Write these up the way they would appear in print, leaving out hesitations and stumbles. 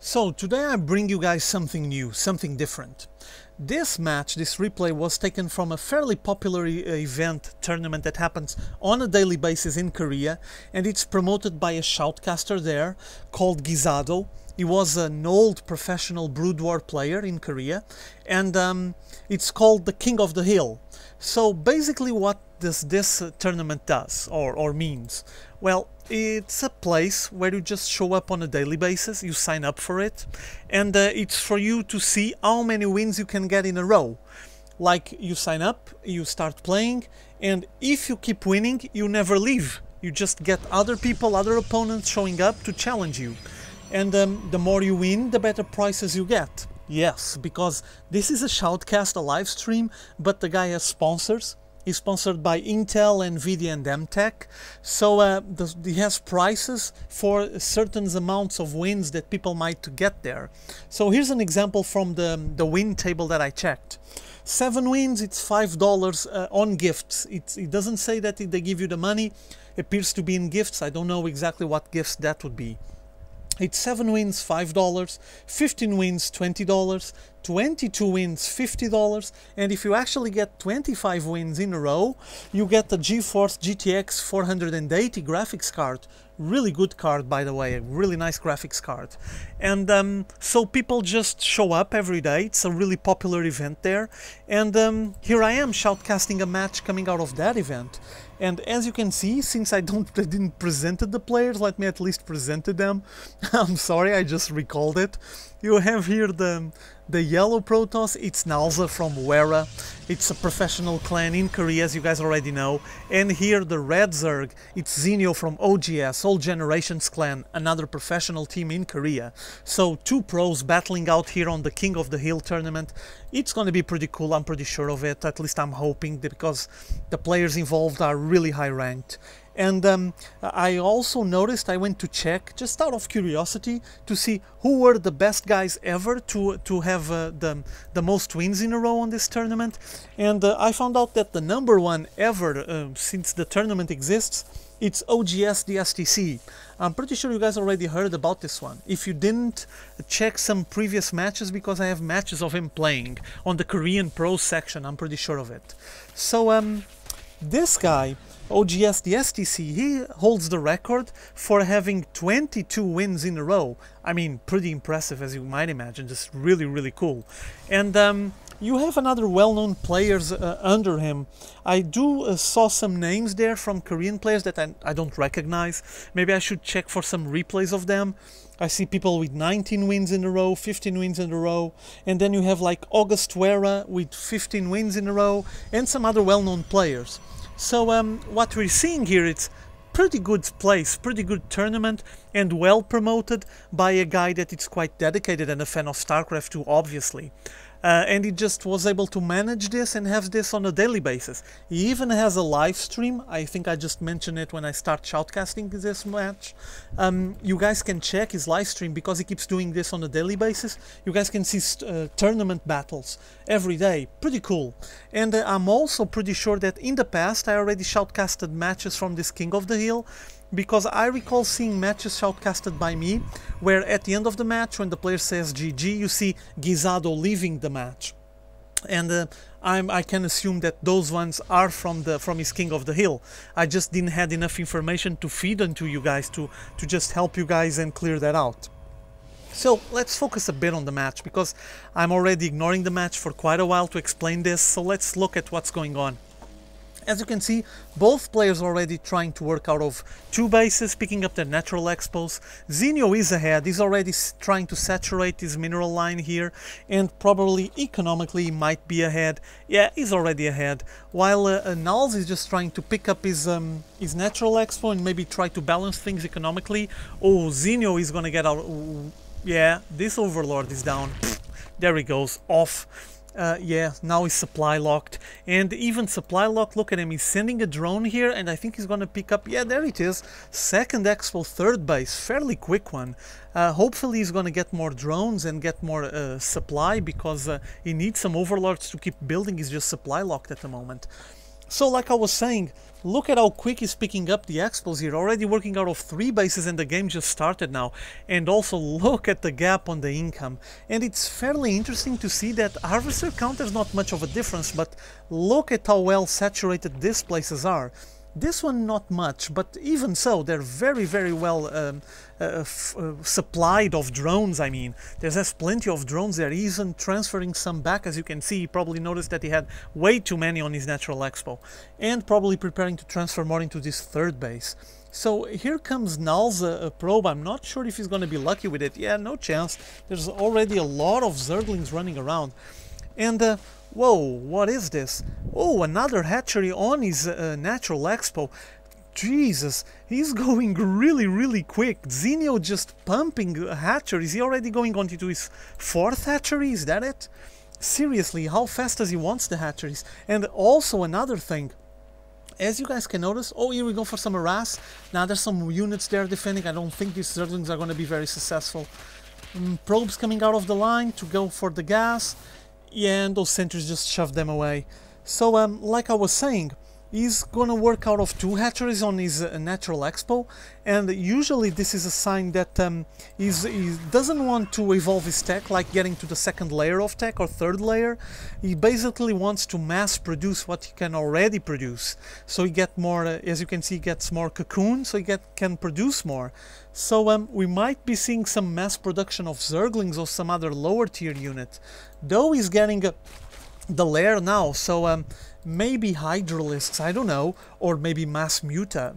So today I bring you guys something new, something different. This match, this replay was taken from a fairly popular event tournament that happens on a daily basis in Korea, and it's promoted by a shoutcaster there called Gisado. He was an old professional Brood War player in Korea, and it's called the King of the Hill. So basically what does this tournament does or means? Well, it's a place where you just show up on a daily basis, you sign up for it, and it's for you to see how many wins you can get in a row. Like, you sign up, you start playing, and if you keep winning, you never leave. You just get other people, other opponents showing up to challenge you. And the more you win, the better prizes you get. Yes, because this is a shoutcast, a live stream, but the guy has sponsors. He's sponsored by Intel, Nvidia and MTech, so he has prices for certain amounts of wins that people might get there. So here's an example from the win table that I checked. 7 wins, it's $5 on gifts. It doesn't say that they give you the money, it appears to be in gifts. I don't know exactly what gifts that would be. It's 7 wins, $5, 15 wins, $20, 22 wins, $50, and if you actually get 25 wins in a row, you get the GeForce GTX 480 graphics card. Really good card, by the way, a really nice graphics card. And so people just show up every day. It's a really popular event there, and here I am shoutcasting a match coming out of that event. And as you can see, since I didn't present the players, let me at least present them. I'm sorry, I just recalled it. You have here the yellow Protoss, it's NalZa from WeRRa. It's a professional clan in Korea, as you guys already know. And here the red Zerg, it's Zenio from oGsZenio, Old Generations clan, another professional team in Korea. So 2 pros battling out here on the King of the Hill tournament. It's going to be pretty cool, I'm pretty sure of it, at least I'm hoping, because the players involved are really high ranked. And I also noticed, I went to check, just out of curiosity, to see who were the best guys ever to have the most wins in a row on this tournament. And I found out that the #1 ever, since the tournament exists, it's oGsZenio. I'm pretty sure you guys already heard about this one. If you didn't, check some previous matches, because I have matches of him playing on the Korean Pro section, I'm pretty sure of it. So this guy, oGsZenio, he holds the record for having 22 wins in a row. I mean, pretty impressive, as you might imagine, just really cool. And you have another well-known players under him. I saw some names there from Korean players that I don't recognize. Maybe I should check for some replays of them. I see people with 19 wins in a row, 15 wins in a row, and then you have like oGsZenio with 15 wins in a row, and some other well-known players. So what we're seeing here, it's pretty good place, pretty good tournament, and well promoted by a guy that is quite dedicated and a fan of Starcraft too, obviously. And he just was able to manage this and have this on a daily basis. He even has a live stream. I think I just mentioned it when I start shoutcasting this match. You guys can check his live stream, because he keeps doing this on a daily basis. You guys can see tournament battles every day. Pretty cool. And I'm also pretty sure that in the past I already shoutcasted matches from this King of the Hill, because I recall seeing matches shoutcasted by me where at the end of the match, when the player says GG, you see Gisado leaving the match. And I can assume that those ones are from his King of the Hill. I just didn't have enough information to feed into you guys to just help you guys and clear that out. So let's focus a bit on the match, because I'm already ignoring the match for quite a while to explain this, so let's look at what's going on. As you can see, both players are already trying to work out of 2 bases, picking up their natural expos. Zenio is ahead, he's already trying to saturate his mineral line here, and probably economically might be ahead. Yeah, he's already ahead. While NalZa is just trying to pick up his natural expo and maybe try to balance things economically. Oh, Zenio is gonna get out. Yeah, this Overlord is down. There he goes, off. Yeah, now he's supply locked, and even supply locked, look at him, he's sending a drone here, and I think he's gonna pick up, yeah, there it is, 2nd expo, 3rd base, fairly quick one. Hopefully he's gonna get more drones and get more supply, because he needs some overlords to keep building. He's just supply locked at the moment. So like I was saying, look at how quick he's picking up the expos here, already working out of 3 bases and the game just started now. And also look at the gap on the income. And it's fairly interesting to see that harvester count is not much of a difference, but look at how well saturated these places are. This one not much, but even so, they're very well supplied of drones. I mean, there's plenty of drones there, even transferring some back. As you can see, he probably noticed that he had way too many on his natural expo, and probably preparing to transfer more into this 3rd base. So here comes NalZa probe. I'm not sure if he's going to be lucky with it. Yeah, no chance. There's already a lot of Zerglings running around. And whoa, what is this? Oh, another hatchery on his natural expo. Jesus, he's going really quick. Zenio just pumping hatcheries. He already going on to his 4th hatchery, is that it? Seriously, how fast does he wants the hatcheries? And also another thing, as you guys can notice, oh, here we go for some harass. Now there's some units there defending. I don't think these Zerglings are going to be very successful. Probes coming out of the line to go for the gas. Yeah, and those sentries just shoved them away. So, like I was saying, he's gonna work out of 2 hatcheries on his natural expo, and usually this is a sign that he doesn't want to evolve his tech, like getting to the 2nd layer of tech or 3rd layer. He basically wants to mass produce what he can already produce. So he get more, as you can see, he gets more cocoon, so he can produce more. So we might be seeing some mass production of Zerglings or some other lower tier unit. Though he's getting the lair now, so maybe Hydralisks, I don't know, or maybe Mass Muta.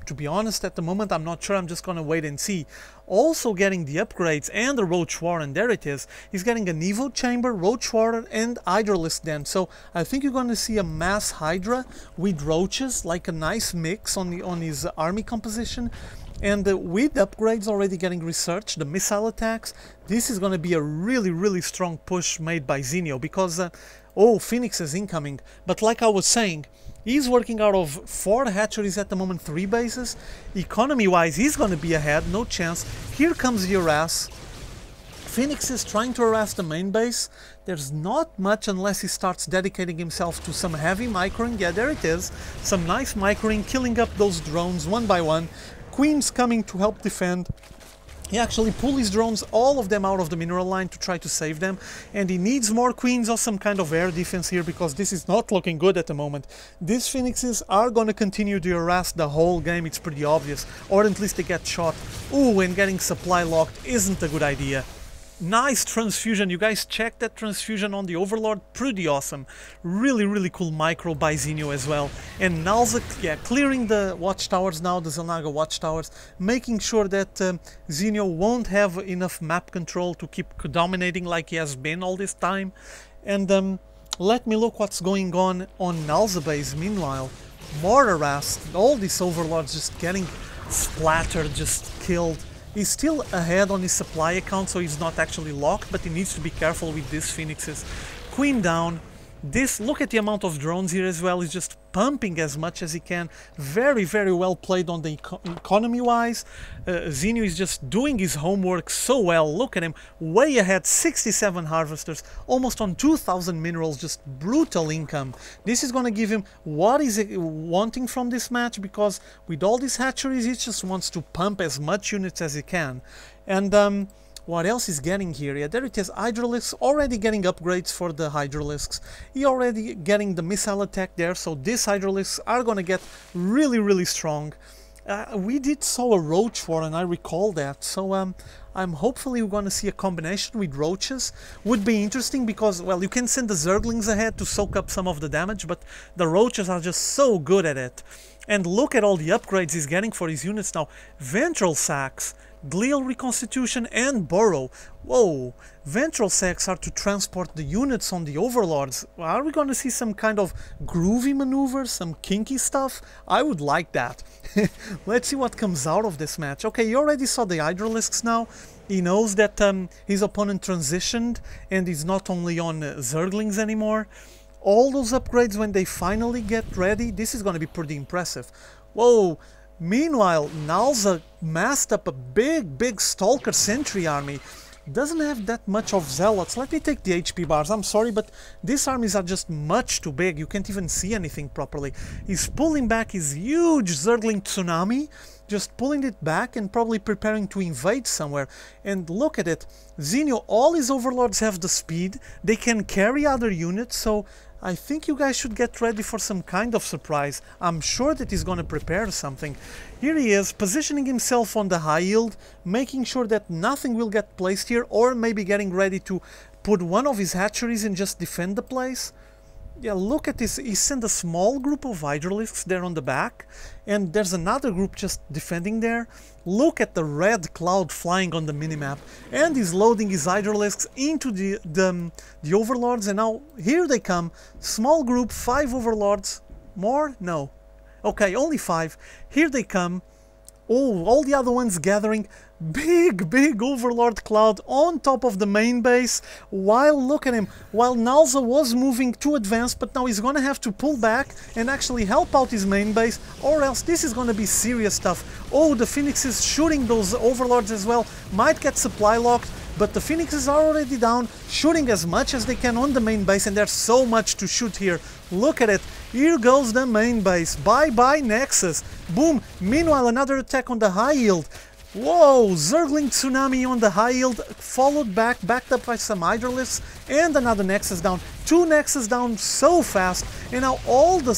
To be honest, at the moment I'm not sure, I'm just gonna wait and see. Also getting the upgrades and the Roach Warren, there it is. He's getting an Evo Chamber, Roach Warren and Hydralisk then. So I think you're gonna see a Mass Hydra with Roaches, like a nice mix on his army composition. And with upgrades already getting researched, the missile attacks, this is going to be a really strong push made by Zenio, because, oh, Phoenix is incoming. But like I was saying, he's working out of 4 hatcheries at the moment, 3 bases. Economy-wise, he's going to be ahead, no chance. Here comes the harass. Phoenix is trying to harass the main base. There's not much unless he starts dedicating himself to some heavy microing. Yeah, there it is. Some nice microing, killing up those drones one by one. Queen's coming to help defend. He actually pulled his drones, all of them out of the mineral line to try to save them. And he needs more queens or some kind of air defense here, because this is not looking good at the moment. These phoenixes are going to continue to harass the whole game, it's pretty obvious. Or at least they get shot. Ooh, and getting supply locked isn't a good idea. Nice transfusion, you guys check that transfusion on the Overlord, pretty awesome. Really cool micro by Zenio as well. And NalZa, yeah, clearing the watchtowers now, the Xel'Naga watchtowers, making sure that Zenio won't have enough map control to keep dominating like he has been all this time. And let me look what's going on NalZa base meanwhile. More harassed, all these Overlords just getting splattered, just killed. He's still ahead on his supply account, so he's not actually locked, but he needs to be careful with these phoenixes. Queen down. This, look at the amount of drones here as well. He's just pumping as much as he can. Very well played on the economy-wise. Zenio is just doing his homework so well. Look at him, way ahead, 67 harvesters, almost on 2,000 minerals, just brutal income. This is going to give him what he's wanting from this match, because with all these hatcheries, he just wants to pump as much units as he can. And what else is getting here? Yeah, there it is. Hydralisks already getting upgrades for the Hydralisks. He already getting the missile attack there, so these Hydralisks are gonna get really strong. We did saw a Roach Warren, I recall that, so I'm hopefully gonna see a combination with Roaches. Would be interesting because, well, you can send the Zerglings ahead to soak up some of the damage, but the Roaches are just so good at it. And look at all the upgrades he's getting for his units now. Ventral Sacs, Glial Reconstitution and Burrow. Whoa, Ventral Sacs are to transport the units on the Overlords. Are we going to see some kind of groovy maneuver, some kinky stuff? I would like that. Let's see what comes out of this match. Okay, you already saw the Hydralisks now. He knows that his opponent transitioned and he's not only on Zerglings anymore. All those upgrades, when they finally get ready, this is going to be pretty impressive. Whoa! Meanwhile, NalZa massed up a big Stalker Sentry army. doesn't have that much of zealots. Let me take the HP bars. I'm sorry, but these armies are just much too big. You can't even see anything properly. He's pulling back his huge Zergling tsunami, just pulling it back and probably preparing to invade somewhere. And look at it. Zenio, all his overlords have the speed. They can carry other units, so I think you guys should get ready for some kind of surprise. I'm sure that he's gonna prepare something. Here he is, positioning himself on the high yield, making sure that nothing will get placed here, or maybe getting ready to put one of his hatcheries and just defend the place. Yeah, look at this. He sent a small group of hydralisks there on the back, and there's another group just defending there. Look at the red cloud flying on the minimap, and he's loading his hydralisks into the overlords, and now here they come. Small group, 5 overlords. More? No. Okay, only 5. Here they come. Oh, all the other ones gathering. Big overlord cloud on top of the main base. While, look at him, while NalZa was moving too advanced, but now he's gonna have to pull back and actually help out his main base, or else this is gonna be serious stuff. Oh, the Phoenixes shooting those overlords as well. Might get supply locked, but the Phoenixes are already down, shooting as much as they can on the main base, and there's so much to shoot here. Look at it. Here goes the main base. Bye-bye Nexus. Boom. Meanwhile, another attack on the high yield. Whoa, Zergling Tsunami on the high yield, followed backed up by some hydralisks, and another Nexus down. 2 Nexus down so fast, and now all the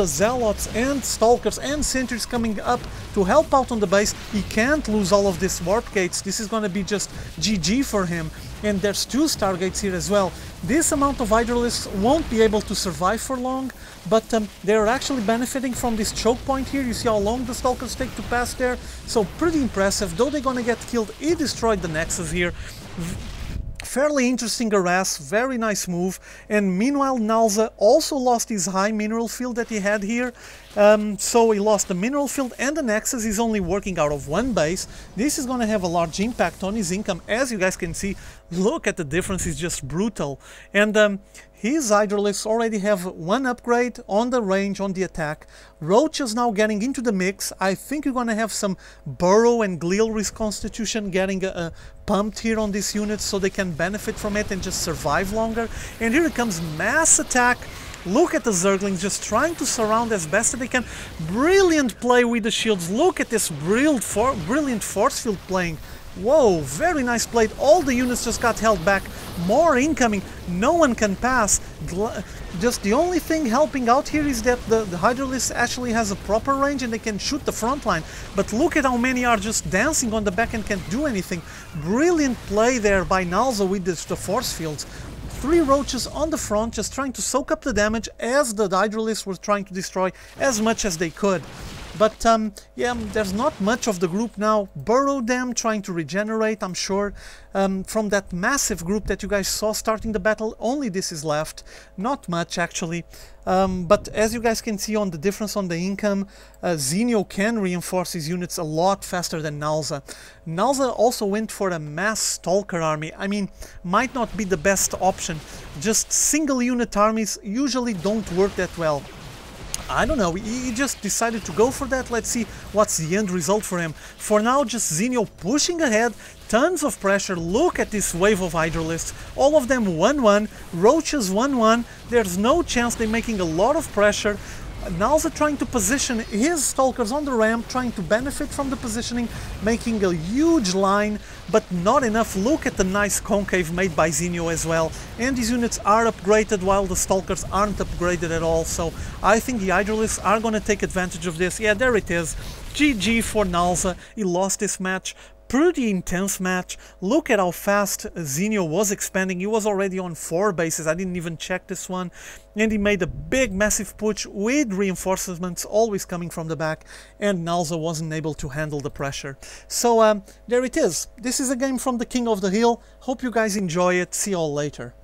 Zealots and Stalkers and Sentries coming up to help out on the base. He can't lose all of these Warp Gates. This is gonna be just GG for him. And there's 2 Stargates here as well. This amount of hydralisks won't be able to survive for long, but they're actually benefiting from this choke point here. You see how long the Stalkers take to pass there, so pretty impressive. Though they're gonna get killed, he destroyed the Nexus here. Fairly interesting harass, very nice move. And meanwhile, NalZa also lost his high mineral field that he had here. So he lost the mineral field and the Nexus. He's only working out of 1 base. This is going to have a large impact on his income. As you guys can see, look at the difference, it's just brutal. And his hydralisks already have 1 upgrade on the range, on the attack. Roach is now getting into the mix. I think you're going to have some Burrow and Glial reconstitution getting pumped here on these units so they can benefit from it and just survive longer. And here it comes, mass attack. Look at the Zerglings just trying to surround as best as they can. Brilliant play with the shields. Look at this brilliant force field playing. Whoa, very nice play. All the units just got held back. More incoming. No one can pass. Just the only thing helping out here is that the Hydralisk actually has a proper range and they can shoot the front line. But look at how many are just dancing on the back and can't do anything. Brilliant play there by NalZa with the force fields. 3 roaches on the front just trying to soak up the damage as the Hydralisks were trying to destroy as much as they could. But yeah, there's not much of the group now. Burrow them, trying to regenerate, I'm sure. From that massive group that you guys saw starting the battle, only this is left. Not much, actually. But as you guys can see on the difference on the income, Zenio can reinforce his units a lot faster than NalZa. NalZa also went for a mass Stalker army. I mean, might not be the best option. Just single unit armies usually don't work that well. I don't know, he just decided to go for that. Let's see what's the end result for him. For now, just Zenio pushing ahead, tons of pressure. Look at this wave of Hydralisks, all of them 1-1, Roaches 1-1, there's no chance they're making a lot of pressure. NalZa trying to position his Stalkers on the ramp, trying to benefit from the positioning, making a huge line, but not enough. Look at the nice concave made by Zenio as well. And these units are upgraded while the Stalkers aren't upgraded at all, so I think the Hydralisks are going to take advantage of this. Yeah, there it is. GG for NalZa. He lost this match. Pretty intense match. Look at how fast Zenio was expanding. He was already on 4 bases. I didn't even check this one. And he made a big massive push with reinforcements always coming from the back, and NalZa wasn't able to handle the pressure. So there it is. This is a game from the King of the Hill. Hope you guys enjoy it. See you all later.